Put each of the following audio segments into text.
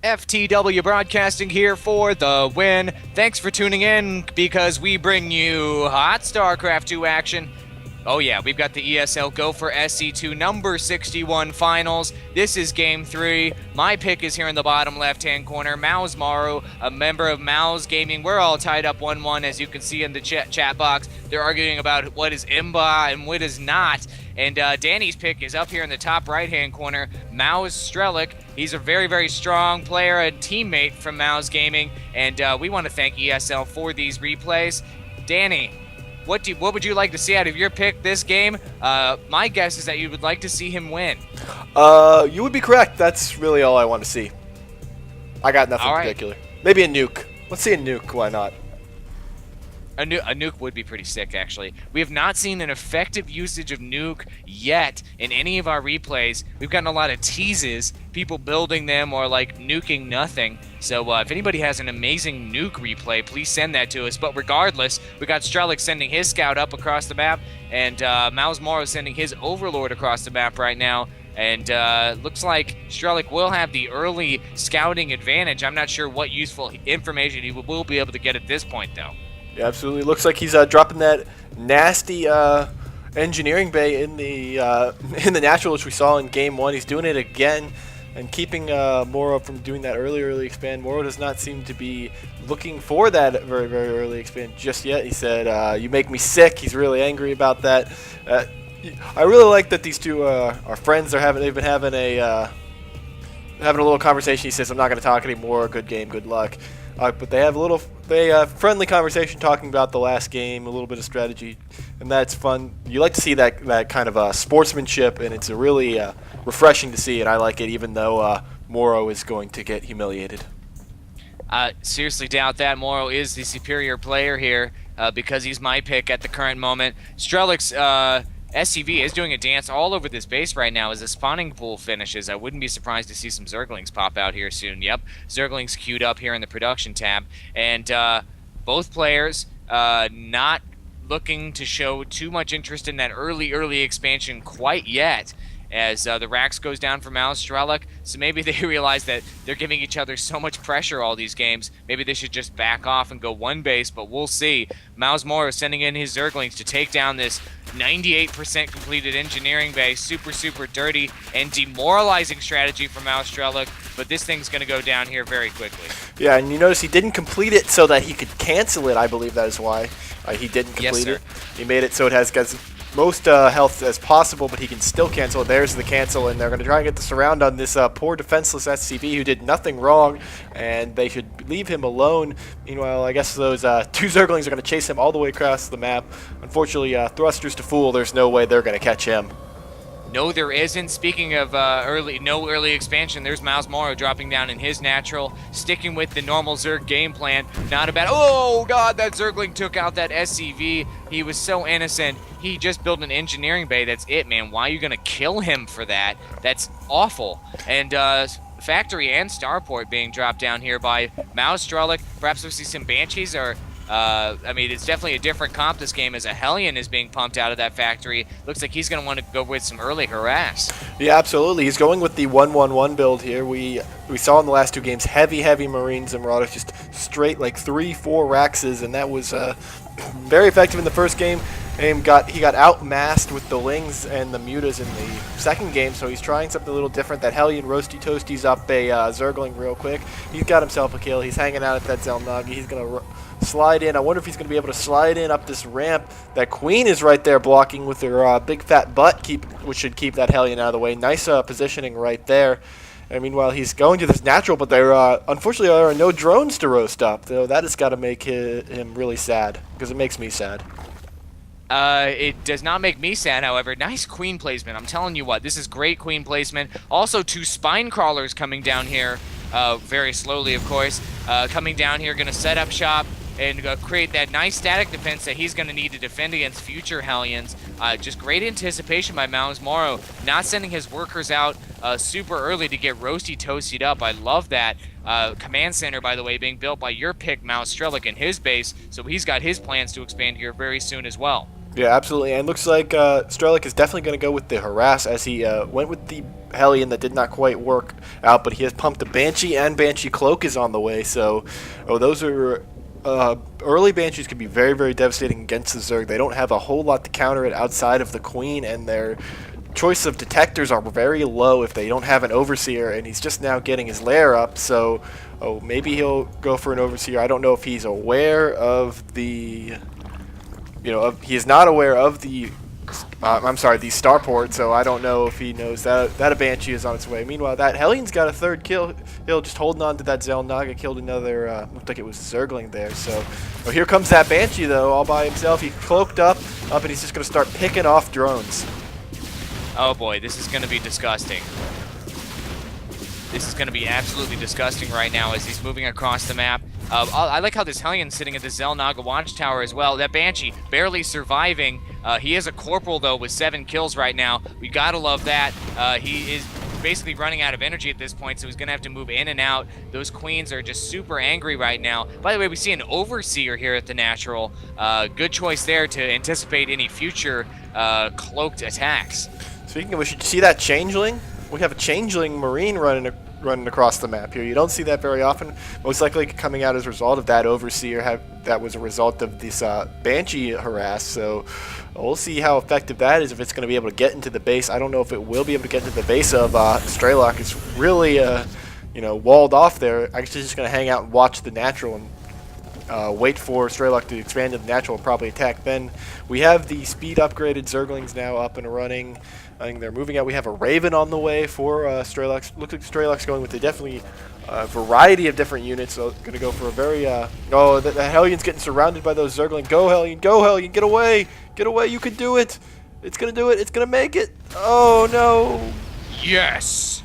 FTW Broadcasting here for the win. Thanks for tuning in because we bring you hot Starcraft 2 action. Oh yeah, we've got the ESL Go4SC2 number 61 finals. This is game 3. My pick is here in the bottom left-hand corner. mouzMorrow, a member of Mouz Gaming. We're all tied up 1-1 as you can see in the chat box. They're arguing about what is IMBA and what is not. And Danny's pick is up here in the top right-hand corner, mouzStrelok. He's a very, very strong player, a teammate from Mouz Gaming, and we want to thank ESL for these replays. Danny, what would you like to see out of your pick this game? My guess is that you would like to see him win. You would be correct. That's really all I want to see. I got nothing particular. Maybe a nuke. Let's see a nuke. Why not? A nuke would be pretty sick, actually. We have not seen an effective usage of nuke yet in any of our replays. We've gotten a lot of teases, people building them or like nuking nothing. So if anybody has an amazing nuke replay, please send that to us. But regardless, we got Strelok sending his scout up across the map, and mouzMorrow sending his overlord across the map right now. And looks like Strelok will have the early scouting advantage. I'm not sure what useful information he will be able to get at this point, though. Yeah, absolutely. Looks like he's dropping that nasty engineering bay in the natural, which we saw in game 1. He's doing it again and keeping Morrow from doing that early expand. Morrow does not seem to be looking for that very, very early expand just yet. He said, "You make me sick." He's really angry about that. I really like that these two are friends. They've been having a little conversation. He says, "I'm not going to talk anymore. Good game. Good luck." But they have a friendly conversation talking about the last game, a little bit of strategy, and that's fun. You like to see that kind of sportsmanship, and it's really refreshing to see, and I like it, even though Morrow is going to get humiliated. Seriously doubt that. Morrow is the superior player here because he's my pick at the current moment. Strelok's SCV is doing a dance all over this base right now as the spawning pool finishes. I wouldn't be surprised to see some Zerglings pop out here soon. Yep, Zerglings queued up here in the production tab. And both players not looking to show too much interest in that early expansion quite yet, as the Rax goes down for mouzStrelok. So maybe they realize that they're giving each other so much pressure all these games. Maybe they should just back off and go one base, but we'll see. mouzMorrow sending in his Zerglings to take down this 98% completed engineering base. Super dirty and demoralizing strategy for mouzStrelok, but this thing's going to go down here very quickly. Yeah, and you notice he didn't complete it so that he could cancel it. I believe that is why he didn't complete it. He made it so it has most health as possible, but he can still cancel. There's the cancel, and they're going to try and get the surround on this poor defenseless SCV who did nothing wrong, and they should leave him alone. Meanwhile, I guess those two Zerglings are going to chase him all the way across the map. Unfortunately, Thrusters to Fool, there's no way they're going to catch him. No, there isn't. Speaking of no early expansion, there's mouzMorrow dropping down in his natural, sticking with the normal Zerg game plan. Not a bad. Oh God, that Zergling took out that SCV. He was so innocent. He just built an engineering bay. That's it, man. Why are you gonna kill him for that? That's awful. And Factory and Starport being dropped down here by mouzStrelok. Perhaps we'll see some Banshees or. I mean, it's definitely a different comp this game as a Hellion is being pumped out of that factory. Looks like he's going to want to go with some early harass. Yeah, absolutely. He's going with the 1-1-1 build here. We saw in the last two games heavy Marines and Marauders, just straight like 3-4 Raxes, and that was very effective in the first game. He got outmassed with the Lings and the Mutas in the second game, so he's trying something a little different. That Hellion roasty toasties up a Zergling real quick. He's got himself a kill. He's hanging out at that Zelnagi. He's going to slide in. I wonder if he's going to be able to slide in up this ramp. That Queen is right there blocking with her big fat butt, which should keep that Hellion out of the way. Nice positioning right there. And meanwhile, he's going to this natural, but there unfortunately there are no drones to roast up. Though that has got to make him really sad, because it makes me sad. It does not make me sad, however. Nice Queen placement. I'm telling you what, this is great Queen placement. Also, two Spine Crawlers coming down here, very slowly, of course. Coming down here, going to set up shop and create that nice static defense that he's going to need to defend against future Hellions. Just great anticipation by mouzMorrow, not sending his workers out super early to get roasty toasted up. I love that. Command center, by the way, being built by your pick, mouzStrelok, in his base, so he's got his plans to expand here very soon as well. Yeah, absolutely. And looks like Strelok is definitely going to go with the harass, as he went with the Hellion that did not quite work out, but he has pumped the Banshee, and Banshee Cloak is on the way. So, those are early Banshees can be very, very devastating against the Zerg. They don't have a whole lot to counter it outside of the Queen, and their choice of detectors are very low if they don't have an Overseer, and he's just now getting his lair up. So, maybe he'll go for an Overseer. I don't know if he's aware of the... he is not aware of the, the starport, so I don't know if he knows that a Banshee is on its way. Meanwhile, that Hellion's got a third kill. He'll just holding on to that Xel'Naga, killed another, looked like it was Zergling there. So, here comes that Banshee, though, all by himself. He's cloaked up, and he's just going to start picking off drones. Oh boy, this is going to be disgusting. This is going to be absolutely disgusting right now as he's moving across the map. I like how this Hellion's sitting at the Xel'Naga watchtower as well. That Banshee barely surviving. He is a corporal, though, with 7 kills right now. We gotta love that. He is basically running out of energy at this point, so he's gonna have to move in and out. Those Queens are just super angry right now. By the way, we see an Overseer here at the Natural. Good choice there to anticipate any future cloaked attacks. Speaking of which, you see that Changeling? We have a Changeling Marine running across the map here. You don't see that very often. Most likely coming out as a result of that Overseer. That was a result of this Banshee harass. So we'll see how effective that is, if it's going to be able to get into the base. I don't know if it will be able to get into the base of Strelok. It's really walled off there. Actually just going to hang out and watch the Natural and wait for Strelok to expand to the Natural and probably attack. Then we have the speed upgraded Zerglings now up and running. I think they're moving out. We have a Raven on the way for Strelok. Looks like Strelok's going with a definitely variety of different units. So going to go for a very... the Hellion's getting surrounded by those Zergling. Go, Hellion. Go, Hellion. Get away. Get away. You can do it. It's going to do it. It's going to make it. Oh, no. Yes.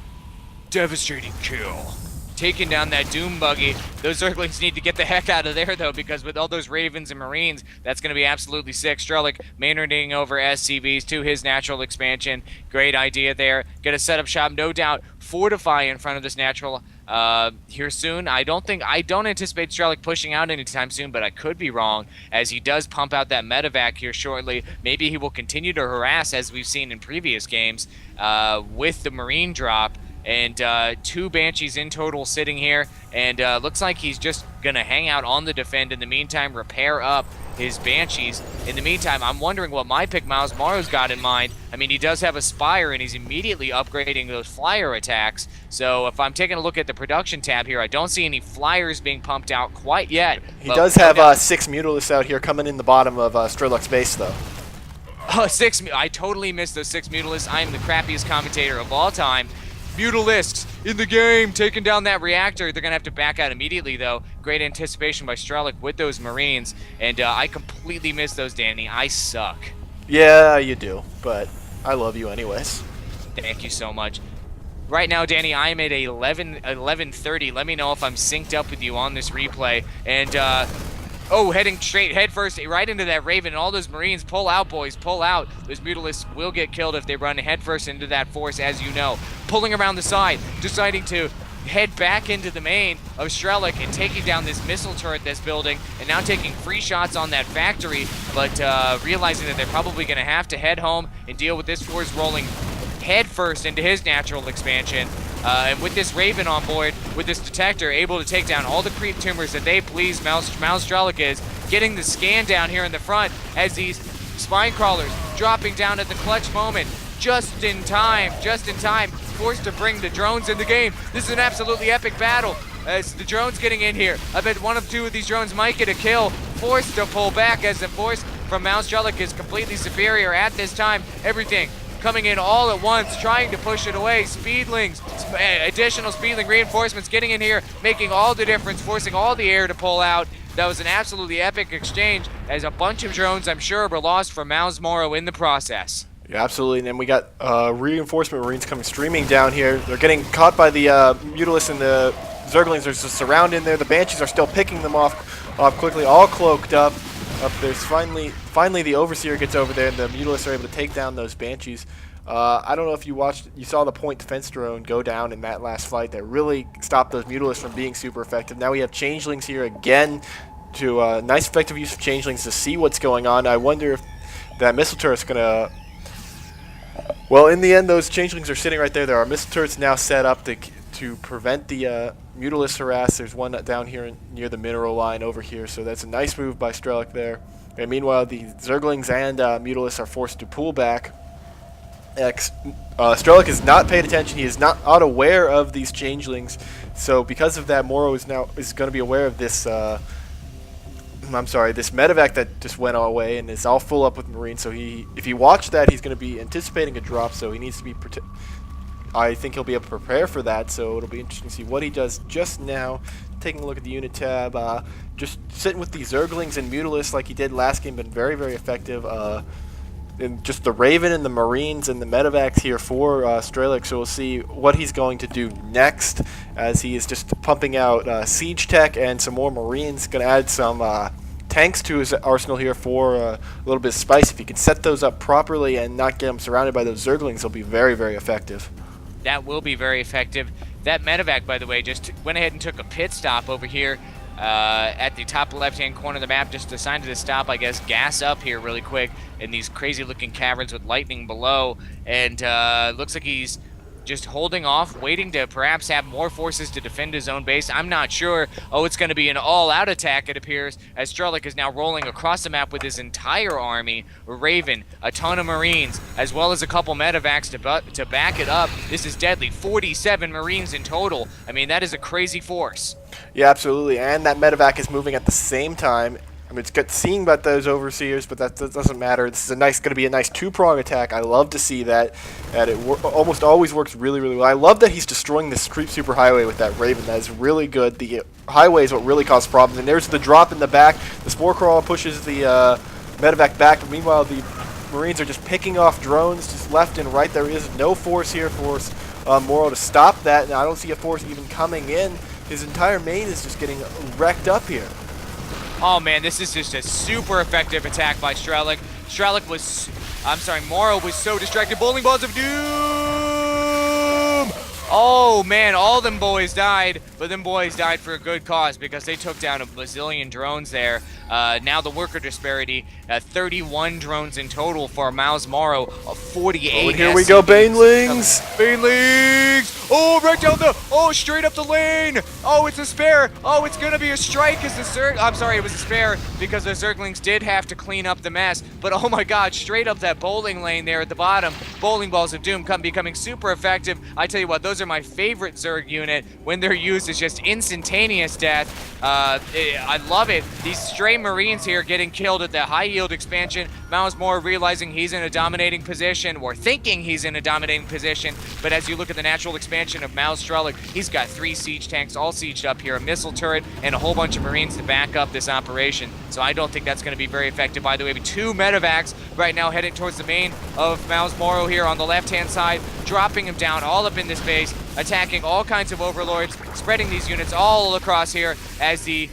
Devastating kill. Taking down that Doom buggy. Those Zerglings need to get the heck out of there, though, because with all those Ravens and Marines, that's going to be absolutely sick. Strelok Maynarding over SCVs to his Natural expansion. Great idea there. Get a setup shop, no doubt. Fortify in front of this Natural here soon. I don't anticipate Strelok pushing out anytime soon, but I could be wrong, as he does pump out that medevac here shortly. Maybe he will continue to harass, as we've seen in previous games, with the Marine drop. And 2 Banshees in total sitting here, and looks like he's just going to hang out on the defend in the meantime, repair up his Banshees. In the meantime, I'm wondering what my pick mouzMorrow's got in mind. I mean, he does have a Spire, and he's immediately upgrading those flyer attacks. So if I'm taking a look at the production tab here, I don't see any flyers being pumped out quite yet. He does have 6 Mutalisks out here coming in the bottom of Strelok's base, though. I totally missed those 6 Mutalisks. I am the crappiest commentator of all time. Mutalisks in the game, taking down that reactor. They're going to have to back out immediately, though. Great anticipation by Strelok with those Marines. And I completely missed those, Danny. I suck. Yeah, you do. But I love you anyways. Thank you so much. Right now, Danny, I'm at 11:30. Let me know if I'm synced up with you on this replay. And, heading straight head first right into that Raven, and all those Marines. Pull out, boys, pull out. Those Mutalisks will get killed if they run head first into that force, as you know. Pulling around the side, deciding to head back into the main of Strelok and taking down this missile turret that's building, and now taking free shots on that factory, but realizing that they're probably going to have to head home and deal with this force rolling head first into his Natural expansion. And with this Raven on board, with this detector, able to take down all the creep tumors that they please, mouzStrelok is getting the scan down here in the front as these spine crawlers dropping down at the clutch moment. Just in time, forced to bring the drones in the game. This is an absolutely epic battle as the drones getting in here. I bet 1 of 2 of these drones might get a kill. Forced to pull back as the force from mouzStrelok is completely superior at this time. Everything coming in all at once, trying to push it away. Speedlings, additional Speedling reinforcements getting in here, making all the difference, forcing all the air to pull out. That was an absolutely epic exchange, as a bunch of drones, I'm sure, were lost for mouzMorrow in the process. Yeah, absolutely. And then we got reinforcement Marines coming streaming down here. They're getting caught by the Mutalisks and the Zerglings. There's a surround in there. The Banshees are still picking them off quickly, all cloaked up. There's finally the Overseer gets over there, and the Mutalisks are able to take down those Banshees. I don't know if you saw the point defense drone go down in that last fight. That really stopped those Mutalisks from being super effective. Now we have Changelings here again, to nice effective use of Changelings to see what's going on. I wonder if that missile turret's going to... Well, in the end, those changelings are sitting right there. There are missile turrets now set up to prevent the Mutalisk harass. There's one down here near the mineral line over here, so that's a nice move by Strelok there. And meanwhile, the Zerglings and Mutalisk are forced to pull back. Strelok has not paid attention. He is not unaware of these changelings. So because of that, mouzMorrow is going to be aware of this. This medevac that just went away and is all full up with Marines. So if he watched that, he's going to be anticipating a drop. So he needs to be. I think he'll be able to prepare for that. So it'll be interesting to see what he does just now. Taking a look at the unit tab, just sitting with the Zerglings and Mutalisk like he did last game, been very, very effective. And just the Raven and the Marines and the medevacs here for Strelok, so we'll see what he's going to do next as he is just pumping out Siege Tech and some more Marines. Going to add some tanks to his arsenal here for a little bit of spice. If he can set those up properly and not get them surrounded by those Zerglings, he'll be very, very effective. That will be very effective. That medevac, by the way, just went ahead and took a pit stop over here at the top left-hand corner of the map. Just decided to stop, I guess, gas up here really quick in these crazy-looking caverns with lightning below. And looks like he's just holding off, waiting to perhaps have more forces to defend his own base. I'm not sure. Oh, it's going to be an all-out attack, it appears, as Strelok is now rolling across the map with his entire army. Raven, a ton of Marines, as well as a couple medevacs to back it up. This is deadly. 47 Marines in total. I mean, that is a crazy force. Yeah, absolutely. And that medevac is moving at the same time. I mean, it's good seeing about those overseers, but that doesn't matter. This is going to be a nice two-prong attack. I love to see that. That it almost always works really, really well. I love that he's destroying this creep superhighway with that Raven. That is really good. The highway is what really causes problems. And there's the drop in the back. The Spore Crawl pushes the medevac back. Meanwhile, the Marines are just picking off drones just left and right. There is no force here for mouzMorrow to stop that. And I don't see a force even coming in. His entire main is just getting wrecked up here. Oh man, this is just a super effective attack by Strelok. mouzMorrow was so distracted. Bowling balls of doom! Oh man, all them boys died, but them boys died for a good cause because they took down a bazillion drones there. Now the worker disparity, 31 drones in total for mouzMorrow, 48. Oh, and here we go, Banelings! Banelings! Oh, right down straight up the lane! Oh, it's a spare! Oh, it's gonna be a strike as it was a spare because the Zerglings did have to clean up the mess. But oh my god, straight up that bowling lane there at the bottom. Bowling balls of doom becoming super effective. I tell you what, those are my favorite Zerg unit. When they're used, it's just instantaneous death. I love it. These stray Marines here getting killed at the high yield expansion. mouzMorrow realizing he's in a dominating position, or thinking he's in a dominating position. But as you look at the natural expansion of mouzStrelok, he's got 3 siege tanks all sieged up here, a missile turret, and a whole bunch of Marines to back up this operation. So I don't think that's going to be very effective. By the way, 2 medevacs right now heading towards the main of mouzMorrow here on the left-hand side, dropping him down all up in this base, attacking all kinds of overlords, spreading these units all across here as the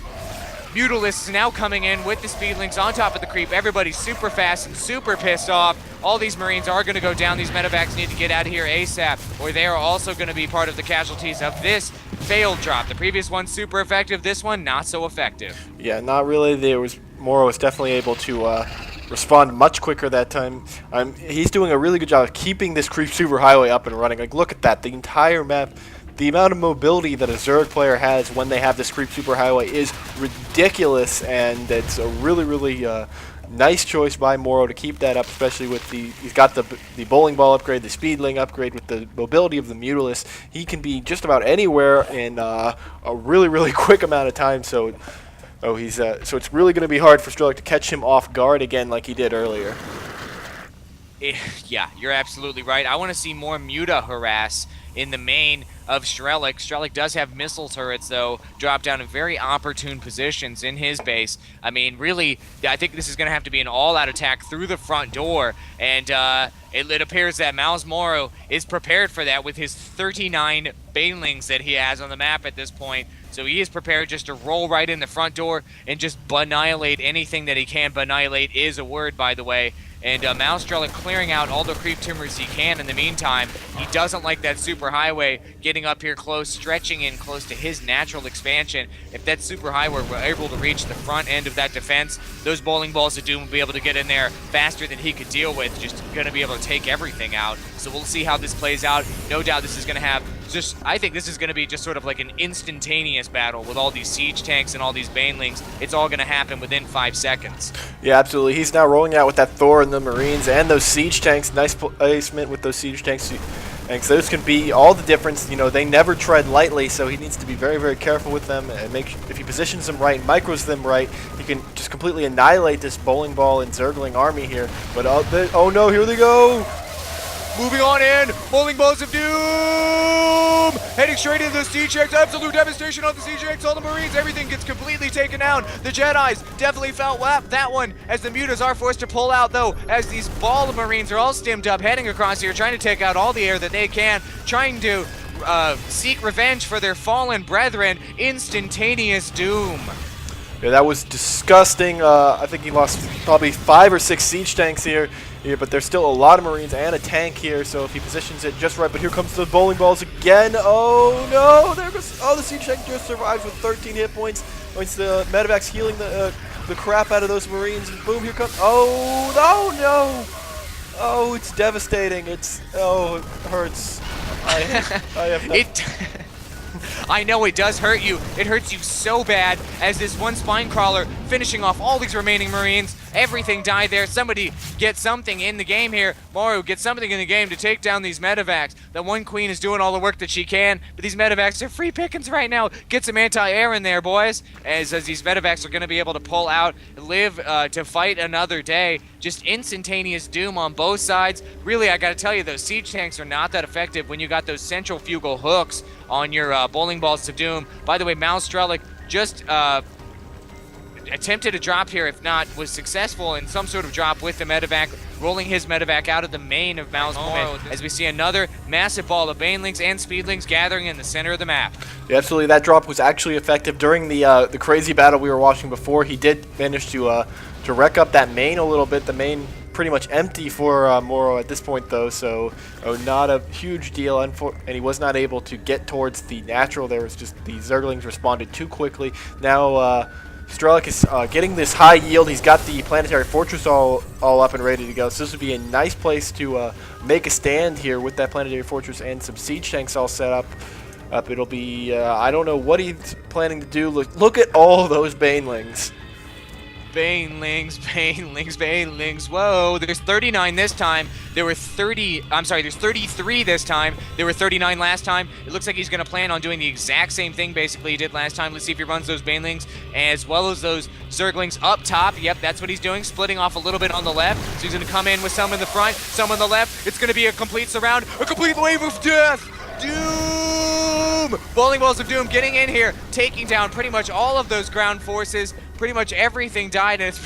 Mutalisk is now coming in with the speedlings on top of the creep. Everybody's super fast and super pissed off. All these Marines are going to go down. These medevacs need to get out of here ASAP, or they are also going to be part of the casualties of this failed drop. The previous one super effective, this one not so effective. Yeah, not really. mouzMorrow was definitely able to respond much quicker that time. He's doing a really good job of keeping this creep superhighway up and running. Like, look at that. The entire map, the amount of mobility that a Zerg player has when they have this creep superhighway is ridiculous, and it's a really, really nice choice by mouzMorrow to keep that up, especially with he's got the bowling ball upgrade, the speedling upgrade, with the mobility of the Mutalisk. He can be just about anywhere in a really, really quick amount of time. So it's really going to be hard for Strelok to catch him off guard again like he did earlier. Yeah, you're absolutely right. I want to see more Muta harass in the main of Strelok. Strelok does have missile turrets, though, drop down in very opportune positions in his base. I mean, really, I think this is going to have to be an all-out attack through the front door, and it appears that mouzMorrow is prepared for that with his 39 Banelings that he has on the map at this point. So he is prepared just to roll right in the front door and just annihilate anything that he can. Annihilate is a word, by the way. and mouzStrelok clearing out all the creep timbers he can in the meantime. He doesn't like that super highway getting up here close, stretching in close to his natural expansion. If that super highway were able to reach the front end of that defense, those bowling balls of doom will be able to get in there faster than he could deal with, just going to be able to take everything out. So we'll see how this plays out. No doubt this is going to have I think this is going to be just sort of like an instantaneous battle with all these siege tanks and all these banelings. It's all going to happen within 5 seconds. Yeah, absolutely. He's now rolling out with that Thor and the Marines and those siege tanks. Nice placement with those siege tanks. And so those can be all the difference. You know, they never tread lightly, so he needs to be very, very careful with them and if he positions them right, micros them right, he can just completely annihilate this bowling ball and Zergling army here. But oh no, here they go! Moving on in, bowling balls of doom! Heading straight into the siege tanks, absolute devastation on the siege tanks, all the Marines, everything gets completely taken down. The Jedis definitely felt that one as the mutas are forced to pull out though, as these ball of Marines are all stemmed up, heading across here, trying to take out all the air that they can, trying to seek revenge for their fallen brethren. Instantaneous doom. Yeah, that was disgusting. I think he lost probably 5 or 6 siege tanks here, but there's still a lot of Marines and a tank here, so if he positions it just right, but here comes the bowling balls again. Oh no, there goes, oh, the siege tank just survives with 13 hit points. Points the medevac's healing the crap out of those Marines, and boom, here comes, oh no, oh, it's devastating. Oh, it hurts. I have nothing. I know it does hurt you. It hurts you so bad as this one spine crawler finishing off all these remaining Marines. Everything died there. Somebody get something in the game here. Morrow, get something in the game to take down these medevacs. The one queen is doing all the work that she can, but these medevacs are free pickings right now. Get some anti-air in there, boys, as these medevacs are going to be able to pull out, live to fight another day. Just instantaneous doom on both sides. Really, I got to tell you, those siege tanks are not that effective when you got those central fugal hooks on your bowling balls of doom. By the way, mouzStrelok just attempted a drop here, if not, was successful in some sort of drop with the medevac, rolling his medevac out of the main of mouzMorrow, as we see another massive ball of banelings and speedlings gathering in the center of the map. Yeah, absolutely, that drop was actually effective during the crazy battle we were watching before. He did manage to wreck up that main a little bit. The main pretty much empty for Morrow at this point though, so not a huge deal, and he was not able to get towards the natural. There was just the Zerglings responded too quickly. Now Strelok is getting this high yield. He's got the planetary fortress all up and ready to go, so this would be a nice place to make a stand here with that planetary fortress and some siege tanks all set up. It'll be I don't know what he's planning to do. Look at all those banelings. Banelings. Whoa, there's 39 this time. There's 33 this time. There were 39 last time. It looks like he's going to plan on doing the exact same thing basically he did last time. Let's see if he runs those banelings as well as those Zerglings up top. Yep, that's what he's doing, splitting off a little bit on the left. So he's going to come in with some in the front, some on the left. It's going to be a complete surround, a complete wave of death. Doom! Bowling balls of doom getting in here, taking down pretty much all of those ground forces. Pretty much everything died, and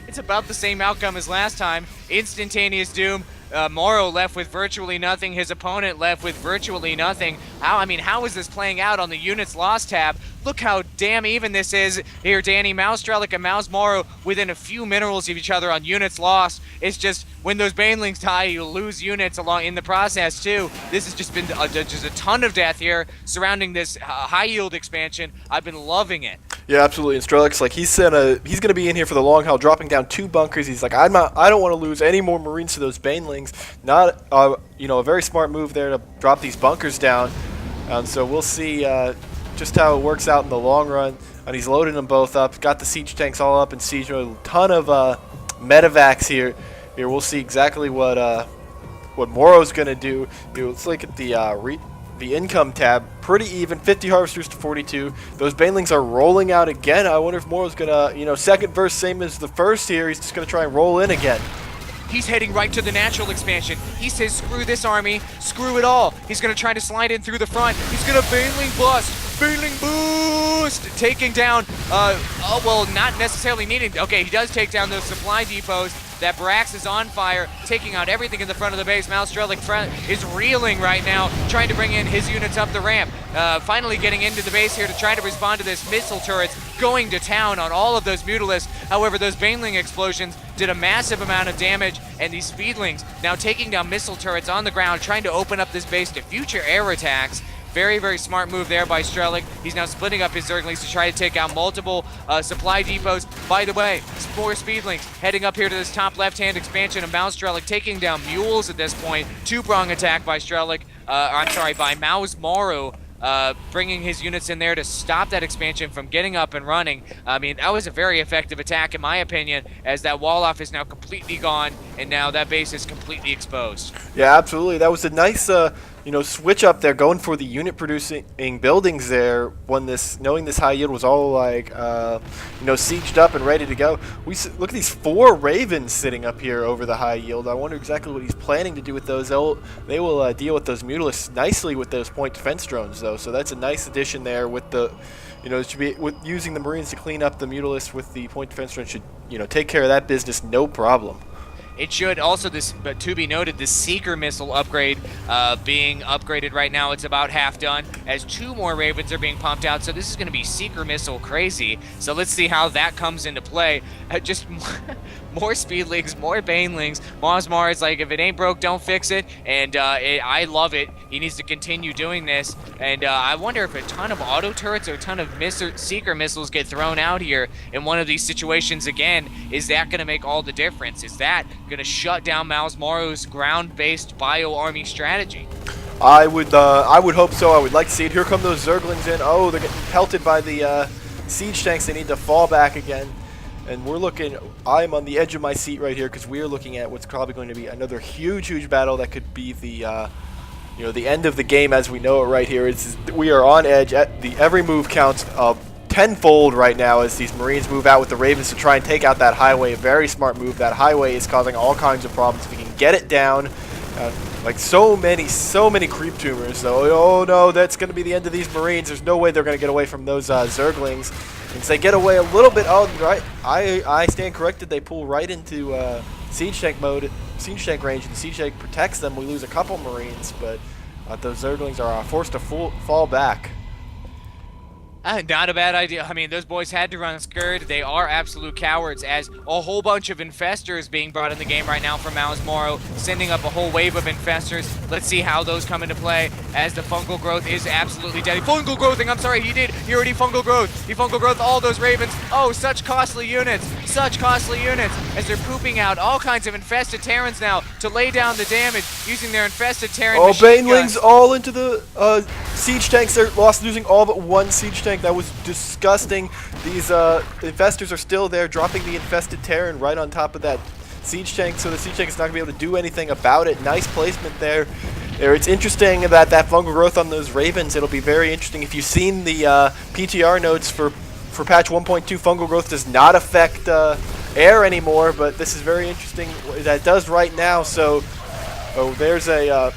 it's about the same outcome as last time. Instantaneous doom. Morrow left with virtually nothing. His opponent left with virtually nothing. How is this playing out on the units lost tab? Look how damn even this is here, Danny. mouzStrelok and mouzMorrow within a few minerals of each other on units lost. It's just when those banelings die, you lose units along in the process too. This has just been just a ton of death here surrounding this high yield expansion. I've been loving it. Yeah, absolutely. And Strelok's like he's gonna be in here for the long haul, dropping down 2 bunkers. He's like, I don't want to lose any more Marines to those banelings. Not a very smart move there to drop these bunkers down. So we'll see just how it works out in the long run. And he's loading them both up. Got the siege tanks all up in siege mode. A ton of medevacs here. Here we'll see exactly what Morrow's gonna do. Let's look at the income tab. Pretty even, 50 harvesters to 42. Those banelings are rolling out again. I wonder if Morrow's gonna, second verse same as the first here. He's just gonna try and roll in again. He's heading right to the natural expansion. He says, screw this army, screw it all. He's going to try to slide in through the front. He's going to baneling bust, baneling boost, taking down, not necessarily needing, okay, he does take down those supply depots. That Brax is on fire, taking out everything in the front of the base. mouzStrelok is reeling right now, trying to bring in his units up the ramp. Finally getting into the base here to try to respond to this missile turrets, going to town on all of those Mutalisks. However, those baneling explosions did a massive amount of damage, and these Speedlings now taking down missile turrets on the ground, trying to open up this base to future air attacks. Very, very smart move there by Strelok. He's now splitting up his Zerglings to try to take out multiple supply depots. By the way, more Speedlings heading up here to this top left-hand expansion of mouzStrelok, taking down Mules at this point. Two-prong attack by Strelok, by mouzMorrow, bringing his units in there to stop that expansion from getting up and running. I mean, that was a very effective attack, in my opinion, as that wall-off is now completely gone, and now that base is completely exposed. Yeah, absolutely. That was a nice, switch up there, going for the unit-producing buildings there. Knowing this high yield was all like, sieged up and ready to go. Look at these 4 Ravens sitting up here over the high yield. I wonder exactly what he's planning to do with those. They will deal with those Mutalisks nicely with those point defense drones, though. So that's a nice addition there with the. Using the Marines to clean up the Mutalisks with the point defense drone should, take care of that business, no problem. It should also, but to be noted, the Seeker missile upgrade being upgraded right now. It's about half done as 2 more Ravens are being pumped out. So this is going to be Seeker missile crazy. So let's see how that comes into play. Just more Speedlings, more Banelings. mouzMorrow is like, if it ain't broke, don't fix it. And I love it. He needs to continue doing this. And I wonder if a ton of auto turrets or a ton of Seeker missiles get thrown out here in one of these situations again. Is that going to make all the difference? Is that going to shut down mouzMorrow's ground-based bio-army strategy? I would hope so. I would like to see it. Here come those Zerglings in. Oh, they're getting pelted by the siege tanks. They need to fall back again. And we're looking, I'm on the edge of my seat right here because we are looking at what's probably going to be another huge battle that could be the, the end of the game as we know it right here. We are on edge. Every move counts tenfold right now as these Marines move out with the Ravens to try and take out that highway. A very smart move. That highway is causing all kinds of problems. If we can get it down, like so many creep tumors. So, oh no, that's going to be the end of these Marines. There's no way they're going to get away from those Zerglings. And so they get away a little bit. Oh, right. I stand corrected. They pull right into siege tank mode, siege tank range, and the siege tank protects them. We lose a couple Marines, but those Zerglings are forced to fall back. Not a bad idea. I mean, those boys had to run scared. They are absolute cowards as a whole bunch of infestors being brought in the game right now from mouzMorrow, sending up a whole wave of infestors. Let's see how those come into play as the fungal growth is absolutely dead. Fungal growthing, I'm sorry, he already fungal growth. He fungal growth all those Ravens. Oh, such costly units as they're pooping out all kinds of infested Terrans now to lay down the damage using their infested Terran machine Banelings guns. all into the siege tanks. They're losing all but one siege tank. That was disgusting. These infestors are still there, dropping the infested Terran right on top of that siege tank, so the siege tank is not going to be able to do anything about it. Nice placement there. It's interesting that fungal growth on those Ravens. It'll be very interesting. If you've seen the PTR notes for patch 1.2, fungal growth does not affect air anymore, but this is very interesting. That does right now, so there's a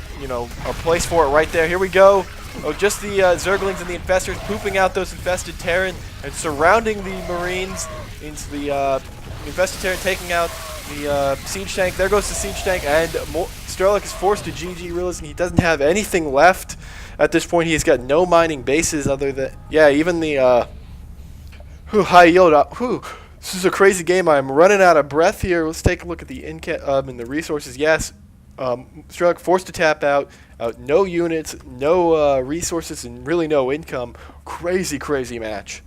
place for it right there. Here we go. Oh, just the Zerglings and the infestors pooping out those infested Terran and surrounding the Marines into the infested Terran, taking out the siege tank. There goes the siege tank, and Strelok is forced to GG, realizing he doesn't have anything left at this point. He's got no mining bases other than, even the high yield. This is a crazy game. I'm running out of breath here. Let's take a look at the income and the resources. Yes, Strelok forced to tap out. No units, no resources, and really no income. Crazy match.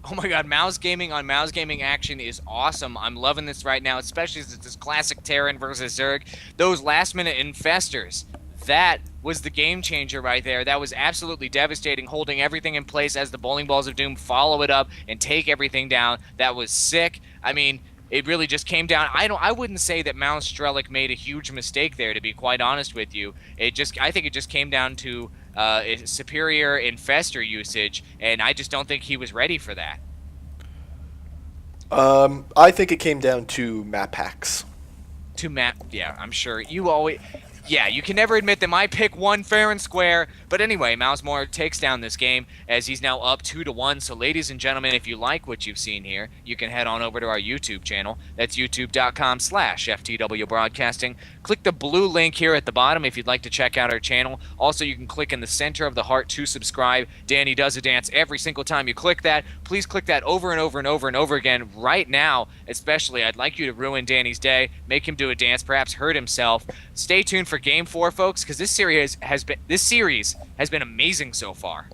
Oh my god, Mouse Gaming on Mouse Gaming action is awesome. I'm loving this right now, especially as it's this classic Terran versus Zerg. Those last-minute infestors, that was the game changer right there. That was absolutely devastating, holding everything in place as the Bowling Balls of Doom follow it up and take everything down. That was sick. I mean, it really just came down. I wouldn't say that mouzStrelok made a huge mistake there, to be quite honest with you. I think it just came down to superior infestor usage, and I just don't think he was ready for that. I think it came down to map hacks. Yeah, I'm sure. You can never admit that my pick won fair and square. But anyway, mouzMorrow takes down this game as he's now up 2-1. So ladies and gentlemen, if you like what you've seen here, you can head on over to our YouTube channel. That's youtube.com/FTW Broadcasting. Click the blue link here at the bottom if you'd like to check out our channel. Also, you can click in the center of the heart to subscribe. Danny does a dance every single time you click that. Please click that over and over and over and over again right now, especially. I'd like you to ruin Danny's day, make him do a dance, perhaps hurt himself. Stay tuned for Game 4, folks, because this series has been amazing so far.